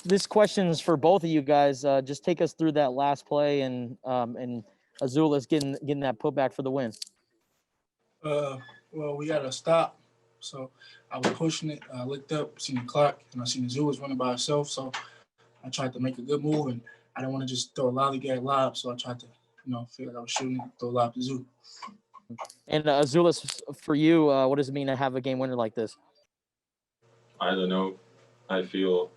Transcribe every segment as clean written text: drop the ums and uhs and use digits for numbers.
This question is for both of you guys. Just take us through that last play and Azuolas getting that putback for the win. Well, we got to stop. So I was pushing it. I looked up, seen the clock, and I seen Azuolas running by herself. So I tried to make a good move, and I didn't want to just throw a lollygag lob. So I tried to, feel like I was shooting, throw a lob to Zoo. And Azuolas, for you, what does it mean to have a game winner like this? I don't know. I feel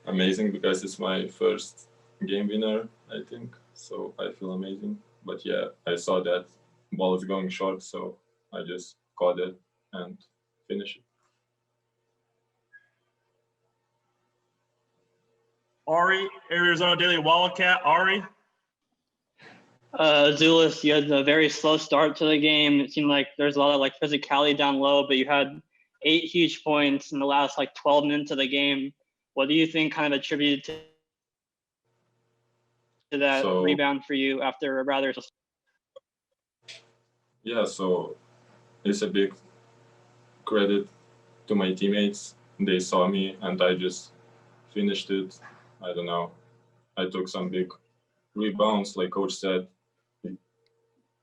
amazing because it's my first game winner, I think. So I feel amazing. But yeah, I saw that ball is going short, so I just caught it and finished it. Ari, Arizona Daily Wildcat. Ari? Azuolas, you had a very slow start to the game. It seemed like there's a lot of physicality down low, but you had 8 huge points in the last 12 minutes of the game. What do you think kind of attributed to that rebound for you after a rather? Yeah, so it's a big credit to my teammates. They saw me and I just finished it. I don't know. I took some big rebounds, like coach said.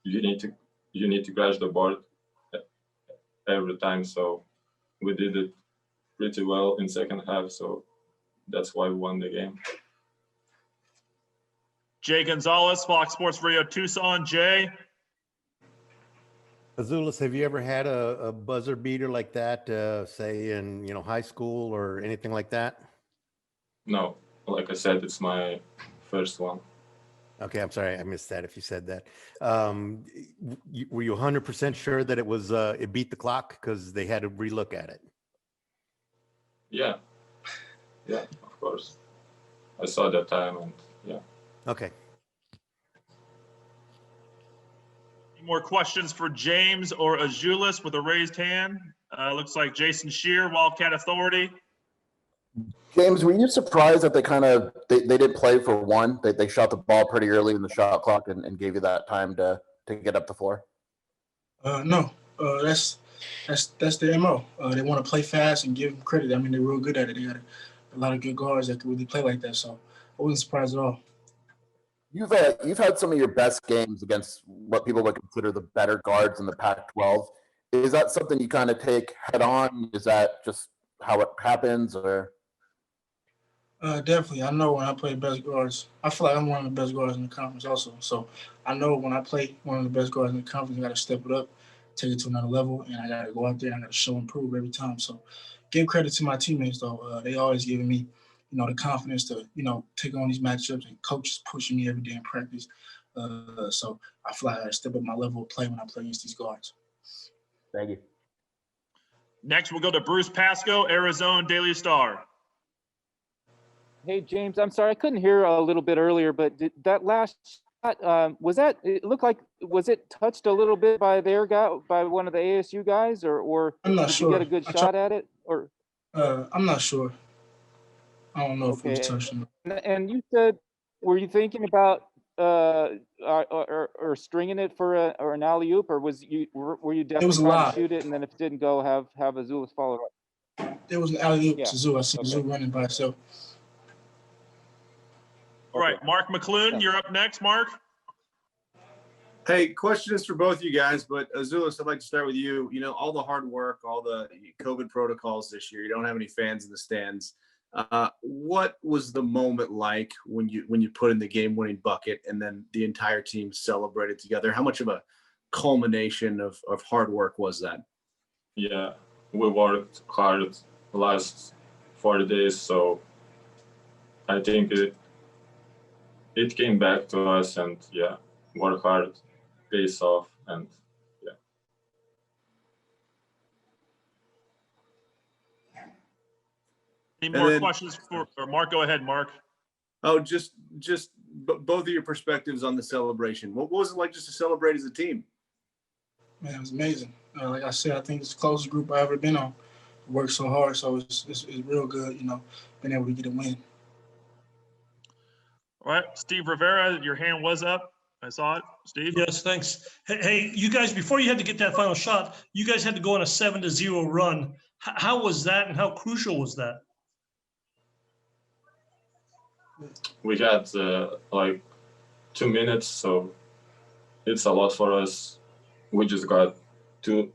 You need to crash the board every time. So we did it pretty well in second half. So that's why we won the game. Jay Gonzalez, Fox Sports Radio Tucson. Jay? Azuolas, have you ever had a buzzer beater like that, say in high school or anything like that? No, like I said, it's my first one. Okay, I'm sorry, I missed that if you said that. Were you 100% sure that it beat the clock because they had to relook at it? Yeah, of course. I saw that time and yeah. Okay. Any more questions for James or Azuolas with a raised hand? Looks like Jason Shear, Wildcat Authority. James, were you surprised that they didn't play for one? They shot the ball pretty early in the shot clock and gave you that time to get up the floor? No, that's their MO. They want to play fast and give them credit. I mean, they're real good at it. They got a lot of good guards that can really play like that. So I wasn't surprised at all. You've had some of your best games against what people would consider the better guards in the Pac-12. Is that something you kind of take head on? Is that just how it happens, or? Definitely. I know when I play best guards, I feel like I'm one of the best guards in the conference also. So I know when I play one of the best guards in the conference, I got to step it up, take it to another level, and I got to go out there and I got to show and prove every time. So give credit to my teammates, though. They always giving me, the confidence to, take on these matchups, and coaches pushing me every day in practice. So I feel like I step up my level of play when I play against these guards. Thank you. Next, we'll go to Bruce Pascoe, Arizona Daily Star. Hey, James, I'm sorry, I couldn't hear a little bit earlier, but that last shot, it looked like, was it touched a little bit by by one of the ASU guys, or I'm not did sure. you get a good shot at it? Or I'm not sure. I don't know if it was touched. And you said, were you thinking about or stringing it for an alley-oop, or were you definitely trying to shoot it, and then if it didn't go, have Azuolas follow up? There was an alley-oop to Zoo. I seen Zoo running by himself. All right, Mark McClune, you're up next, Mark. Hey, question is for both of you guys, but Azuolas, I'd like to start with you. All the hard work, all the COVID protocols this year, you don't have any fans in the stands. What was the moment like when you put in the game-winning bucket and then the entire team celebrated together? How much of a culmination of hard work was that? Yeah, we worked hard the last 40 days, so I think it came back to us, and yeah, work hard, pays off, and yeah. Any more questions for Mark? Go ahead, Mark. Oh, just both of your perspectives on the celebration. What was it like just to celebrate as a team? Man, it was amazing. Like I said, I think it's the closest group I've ever been on. Worked so hard, so it's real good, being able to get a win. All right, Steve Rivera, your hand was up. I saw it. Steve? Yes, thanks. Hey, you guys, before you had to get that final shot, you guys had to go on a 7-0 run. How was that, and how crucial was that? We had like 2 minutes, so it's a lot for us. We just got two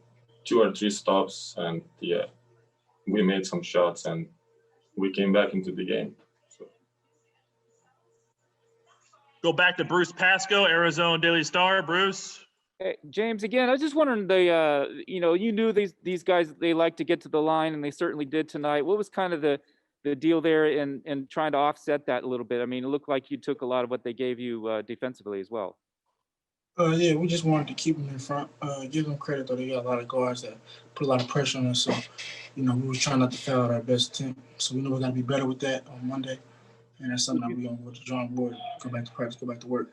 or three stops, and yeah, we made some shots and we came back into the game. So. Go back to Bruce Pascoe, Arizona Daily Star. Bruce. Hey, James, again, I was just wondering, you knew these guys, they like to get to the line, and they certainly did tonight. What was kind of the deal there in trying to offset that a little bit? I mean, it looked like you took a lot of what they gave you defensively as well. Yeah, we just wanted to keep them in front. Give them credit, though. They got a lot of guards that put a lot of pressure on us. So, we were trying not to foul out our best attempt. So we know we got to be better with that on Monday. And that's something that we're going to go to the drawing board, go back to practice, go back to work.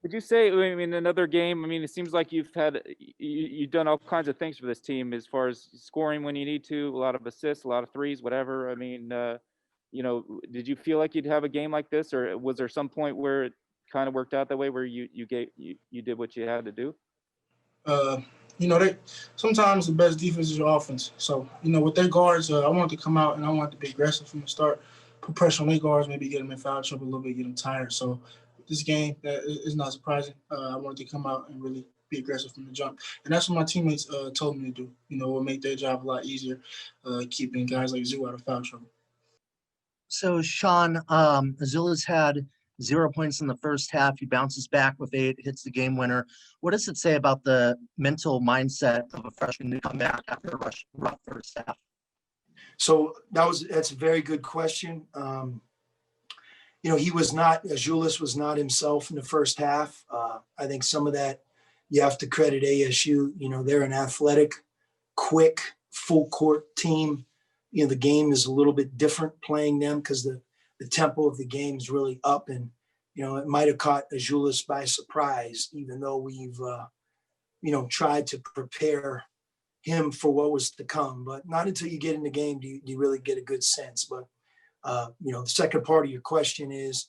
Would you say, I mean, another game, I mean, it seems like you've done all kinds of things for this team as far as scoring when you need to, a lot of assists, a lot of threes, whatever. I mean, did you feel like you'd have a game like this, or was there some point where it kind of worked out that way where you did what you had to do? Sometimes the best defense is your offense. So, with their guards, I wanted to come out and I wanted to be aggressive from the start, put pressure on their guards, maybe get them in foul trouble a little bit, get them tired. So, this game is not surprising. I wanted to come out and really be aggressive from the jump. And that's what my teammates told me to do. It will make their job a lot easier, keeping guys like Zoo out of foul trouble. So, Sean, Azuolas had 0 points in the first half. He bounces back with 8, hits the game winner. What does it say about the mental mindset of a freshman to come back after a rough first half? So that's a very good question. Azuolas was not himself in the first half. I think some of that you have to credit ASU. They're an athletic, quick, full court team. The game is a little bit different playing them because the tempo of the game is really up, and it might have caught Azuolas by surprise, even though we've tried to prepare him for what was to come. But not until you get in the game do you really get a good sense. But the second part of your question is,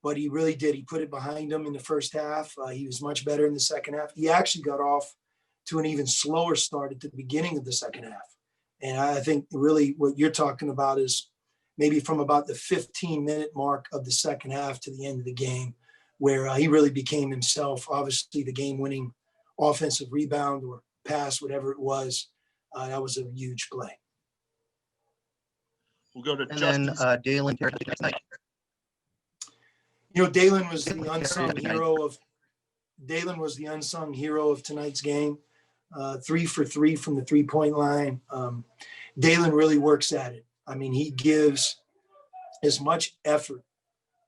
but he really did. He put it behind him in the first half. He was much better in the second half. He actually got off to an even slower start at the beginning of the second half. And I think really what you're talking about is maybe from about the 15-minute mark of the second half to the end of the game, where he really became himself. Obviously, the game-winning offensive rebound or pass, whatever it was, that was a huge play. We'll go to and Justin. then Dalen here next night. Dalen was the unsung hero of tonight's game. 3 for 3 from the 3-point line. Dalen really works at it. I mean, he gives as much effort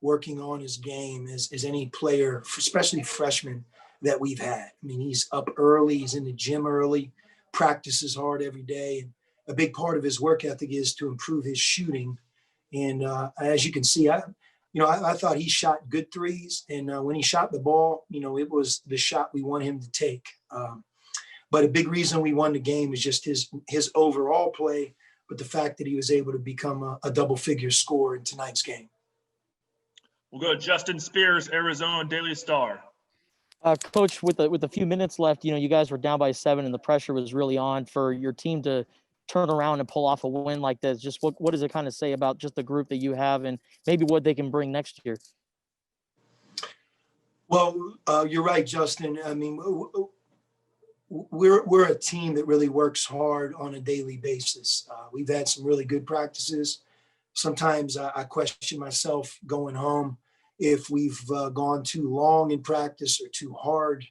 working on his game as any player, especially freshman, that we've had. I mean, he's up early, he's in the gym early, practices hard every day. And a big part of his work ethic is to improve his shooting. And as you can see, I thought he shot good threes. And when he shot the ball, it was the shot we want him to take. But a big reason we won the game is just his overall play, but the fact that he was able to become a double-figure scorer in tonight's game. We'll go to Justin Spears, Arizona Daily Star. Coach, with a few minutes left, you guys were down by 7 and the pressure was really on for your team to turn around and pull off a win like this. Just what does it kind of say about just the group that you have and maybe what they can bring next year? Well, you're right, Justin. I mean, we're a team that really works hard on a daily basis. We've had some really good practices. Sometimes I question myself going home if we've gone too long in practice or too hard,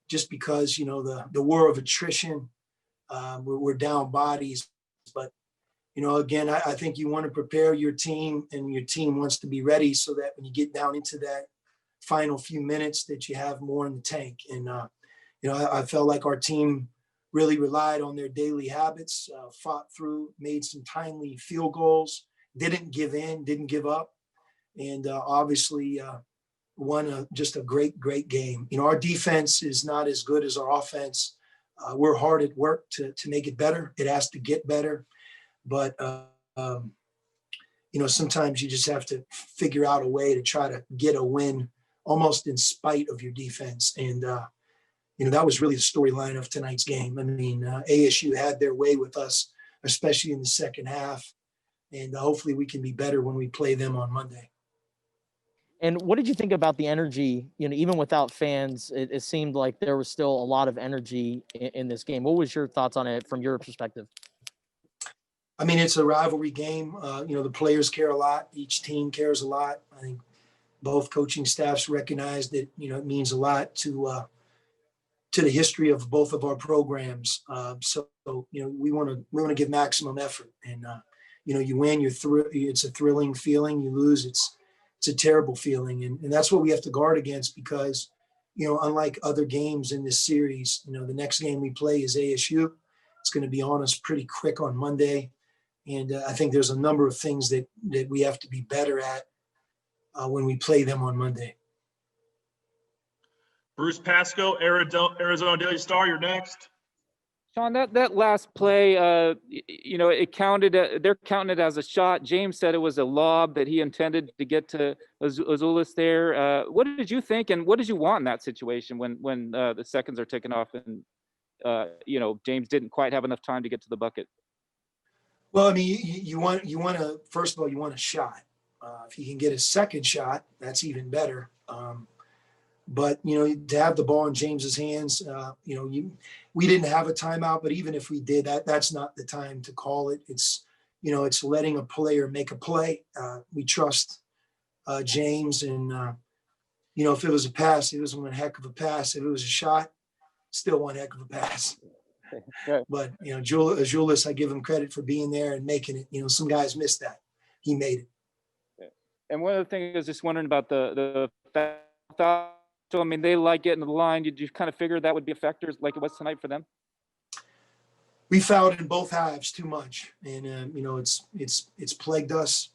just because, the war of attrition, we're down bodies. But, again, I think you want to prepare your team and your team wants to be ready so that when you get down into that final few minutes that you have more in the tank. And, I felt like our team really relied on their daily habits, fought through, made some timely field goals, didn't give in, didn't give up. And obviously won just a great game. Our defense is not as good as our offense. We're hard at work to make it better. It has to get better. But, sometimes you just have to figure out a way to try to get a win almost in spite of your defense. And, that was really the storyline of tonight's game. I mean, ASU had their way with us, especially in the second half. and hopefully we can be better when we play them on Monday. And what did you think about the energy? Even without fans, it seemed like there was still a lot of energy in this game. What was your thoughts on it from your perspective? I mean, it's a rivalry game. The players care a lot. Each team cares a lot. I think both coaching staffs recognize that, it means a lot to the history of both of our programs. So we want to give maximum effort. And, you win, it's a thrilling feeling. You lose, it's a terrible feeling. And that's what we have to guard against because, unlike other games in this series, the next game we play is ASU. It's going to be on us pretty quick on Monday. And I think there's a number of things that we have to be better at when we play them on Monday. Bruce Pascoe, Arizona Daily Star, you're next. Sean, that last play, it counted. They're counting it as a shot. James said it was a lob that he intended to get to Azuolas there. What did you think, and what did you want in that situation when the seconds are ticking off and James didn't quite have enough time to get to the bucket? Well, I mean, you want to, first of all, you want a shot. If you can get a second shot, that's even better. But, to have the ball in James's hands, we didn't have a timeout, but even if we did, that's not the time to call it. It's, it's letting a player make a play. We trust James, and, if it was a pass, it was one heck of a pass. If it was a shot, still one heck of a pass. Okay. But, Azuolas, I give him credit for being there and making it. Some guys missed that. He made it. And one of the things I was just wondering about the foul. So, I mean, they like getting to the line. Did you kind of figure that would be a factor like it was tonight for them? We fouled in both halves too much. And, it's plagued us.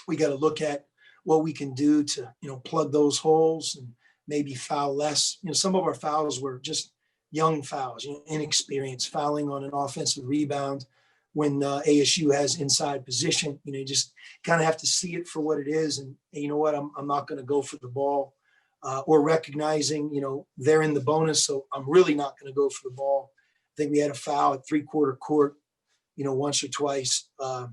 We got to look at what we can do to, plug those holes and maybe foul less. Some of our fouls were just young fouls, inexperienced fouling on an offensive rebound when ASU has inside position. You just kind of have to see it for what it is. And you know what, I'm not going to go for the ball or recognizing, they're in the bonus. So I'm really not going to go for the ball. I think we had a foul at 3/4 court, once or twice. But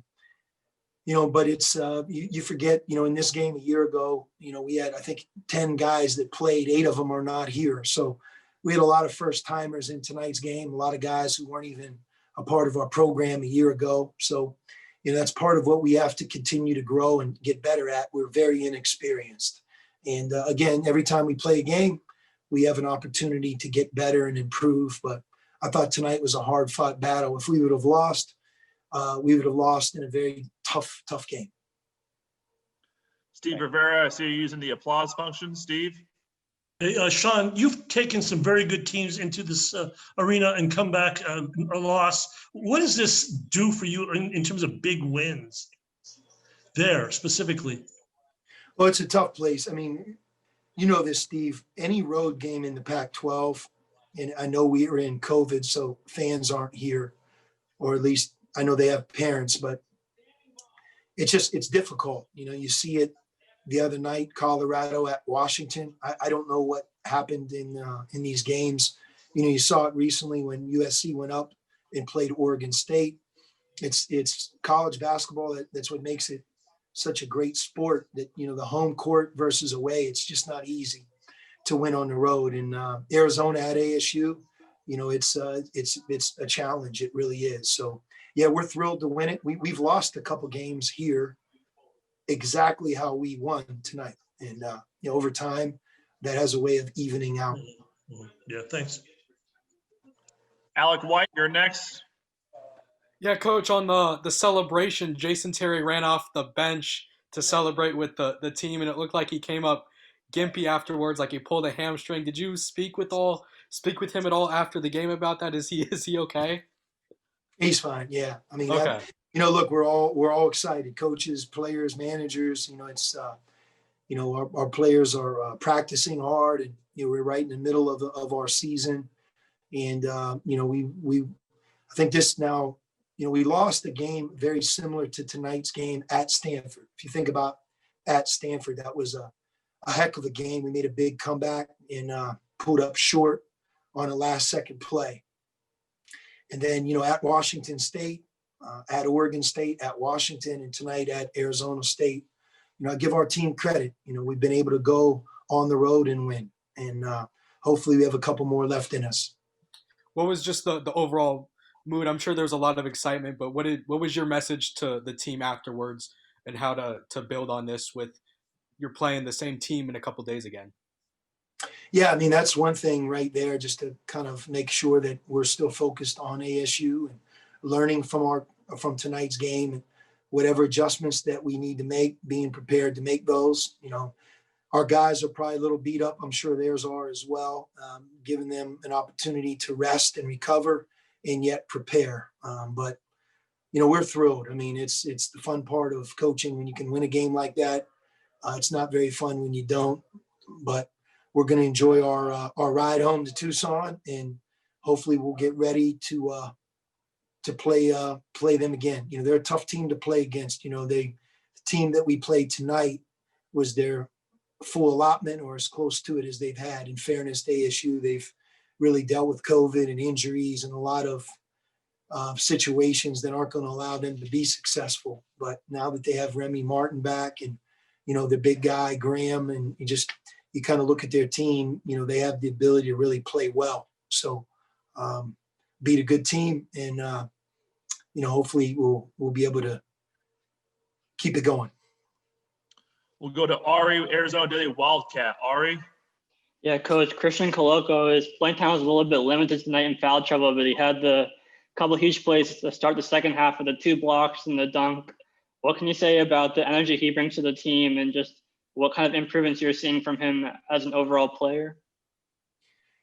it's, you forget, in this game a year ago, we had, I think, 10 guys that played, 8 of them are not here. So we had a lot of first timers in tonight's game, a lot of guys who weren't even a part of our program a year ago. So, that's part of what we have to continue to grow and get better at. We're very inexperienced. And again, every time we play a game, we have an opportunity to get better and improve. But I thought tonight was a hard fought battle. If we would have lost, we would have lost in a very tough game. Steve Rivera, I see you using the applause function. Steve? Hey, Sean, you've taken some very good teams into this arena and come back a loss. What does this do for you in terms of big wins there specifically? Well, it's a tough place. I mean, you know this, Steve. Any road game in the Pac-12, and I know we are in COVID, so fans aren't here, or at least I know they have parents, but it's difficult. You see it the other night, Colorado at Washington. I don't know what happened in these games. You saw it recently when USC went up and played Oregon State. It's college basketball. That's what makes it such a great sport, that, the home court versus away. It's just not easy to win on the road. And Arizona at ASU, it's a challenge. It really is. So yeah, we're thrilled to win it. We've lost a couple games here exactly how we won tonight. And, over time, that has a way of evening out. Yeah, thanks. Alec White, you're next. Yeah, Coach, on the celebration, Jason Terry ran off the bench to celebrate with the team, and it looked like he came up gimpy afterwards, like he pulled a hamstring. Did you speak with him at all after the game about that? Is he okay? He's fine. Yeah. I mean, Okay. Look, we're all excited. Coaches, players, managers. It's our players are practicing hard, and we're right in the middle of our season, and I think this now. We lost a game very similar to tonight's game at Stanford. If you think about at Stanford, that was a heck of a game. We made a big comeback and pulled up short on a last second play. And then, at Washington State, at Oregon State, at Washington, and tonight at Arizona State. I give our team credit. We've been able to go on the road and win, and hopefully we have a couple more left in us. What was just the overall mood? I'm sure there's a lot of excitement, but what was your message to the team afterwards, and how to build on this with you're playing the same team in a couple days again? Yeah, I mean, that's one thing right there, just to kind of make sure that we're still focused on ASU and learning from tonight's game, and whatever adjustments that we need to make, being prepared to make those. Our guys are probably a little beat up. I'm sure theirs are as well, giving them an opportunity to rest and recover and yet prepare. But we're thrilled. I mean, it's the fun part of coaching when you can win a game like that. It's not very fun when you don't, but we're going to enjoy our ride home to Tucson, and hopefully we'll get ready to play them again. They're a tough team to play against. The team that we played tonight was their full allotment, or as close to it as they've had. In fairness to ASU, they've really dealt with COVID and injuries and a lot of situations that aren't going to allow them to be successful. But now that they have Remy Martin back, and the big guy Graham, and you kind of look at their team, they have the ability to really play well. So beat a good team, and hopefully we'll be able to keep it going. We'll go to Ari, Arizona Daily Wildcat. Ari? Yeah, Coach, Christian Coloco, his playing time was a little bit limited tonight in foul trouble, but he had the couple of huge plays to start the second half with the 2 blocks and the dunk. What can you say about the energy he brings to the team, and just what kind of improvements you're seeing from him as an overall player?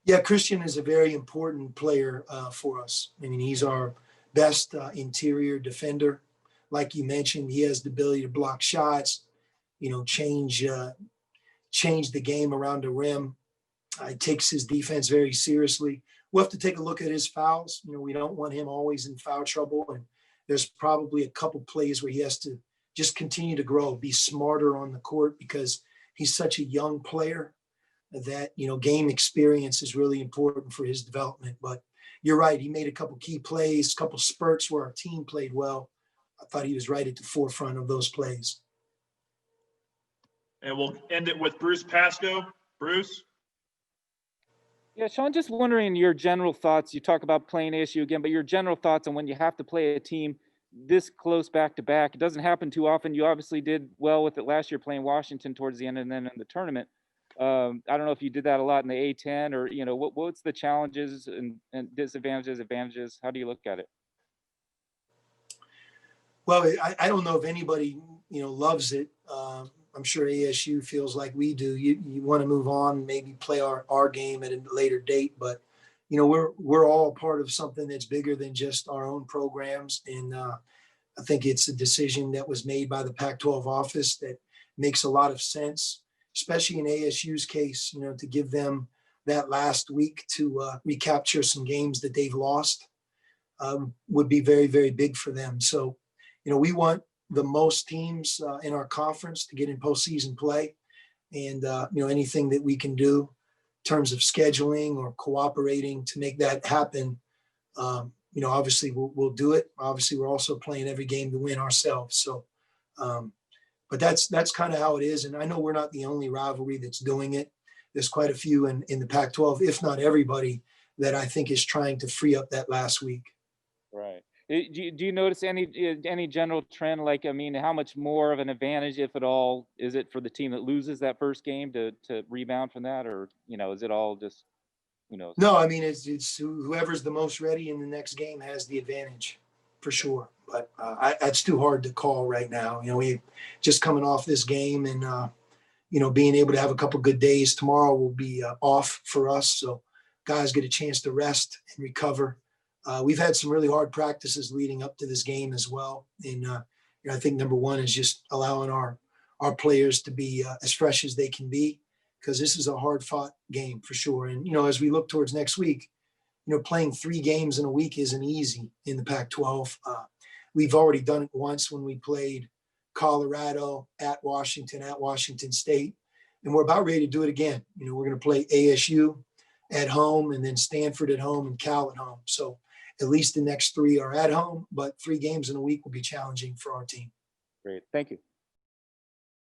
Yeah, Christian is a very important player for us. I mean, he's our best interior defender. Like you mentioned, he has the ability to block shots, change the game around the rim. He takes his defense very seriously. We'll have to take a look at his fouls. We don't want him always in foul trouble. And there's probably a couple plays where he has to just continue to grow, be smarter on the court, because he's such a young player that, game experience is really important for his development. But you're right. He made a couple key plays, a couple spurts where our team played well. I thought he was right at the forefront of those plays. And we'll end it with Bruce Pascoe. Bruce? Yeah, Sean, just wondering your general thoughts. You talk about playing ASU again, but your general thoughts on when you have to play a team this close back to back. It doesn't happen too often. You obviously did well with it last year playing Washington towards the end and then in the tournament. I don't know if you did that a lot in the A-10, or, what's the challenges and disadvantages, advantages? How do you look at it? Well, I don't know if anybody, loves it. I'm sure ASU feels like we do. You want to move on, maybe play our game at a later date, but we're all part of something that's bigger than just our own programs. And I think it's a decision that was made by the Pac-12 office that makes a lot of sense, especially in ASU's case, to give them that last week to recapture some games that they've lost would be very, very big for them. So, we want the most teams in our conference to get in postseason play, and anything that we can do in terms of scheduling or cooperating to make that happen, obviously we'll do it. Obviously, we're also playing every game to win ourselves. So, but that's kind of how it is. And I know we're not the only rivalry that's doing it. There's quite a few in the Pac-12, if not everybody, that I think is trying to free up that last week. Right. Do you notice any general trend? Like, how much more of an advantage, if at all, is it for the team that loses that first game to rebound from that? Or, is it all just, No, it's whoever's the most ready in the next game has the advantage for sure. But it's too hard to call right now. We just coming off this game, and, being able to have a couple good days. Tomorrow will be off for us. So guys get a chance to rest and recover. We've had some really hard practices leading up to this game as well. And I think number one is just allowing our players to be as fresh as they can be, because this is a hard fought game for sure. And, as we look towards next week, playing 3 games in a week isn't easy in the Pac-12. We've already done it once when we played Colorado at Washington State, and we're about ready to do it again. We're going to play ASU at home, and then Stanford at home and Cal at home. So At least the next 3 are at home, but 3 games in a week will be challenging for our team. Great. Thank you.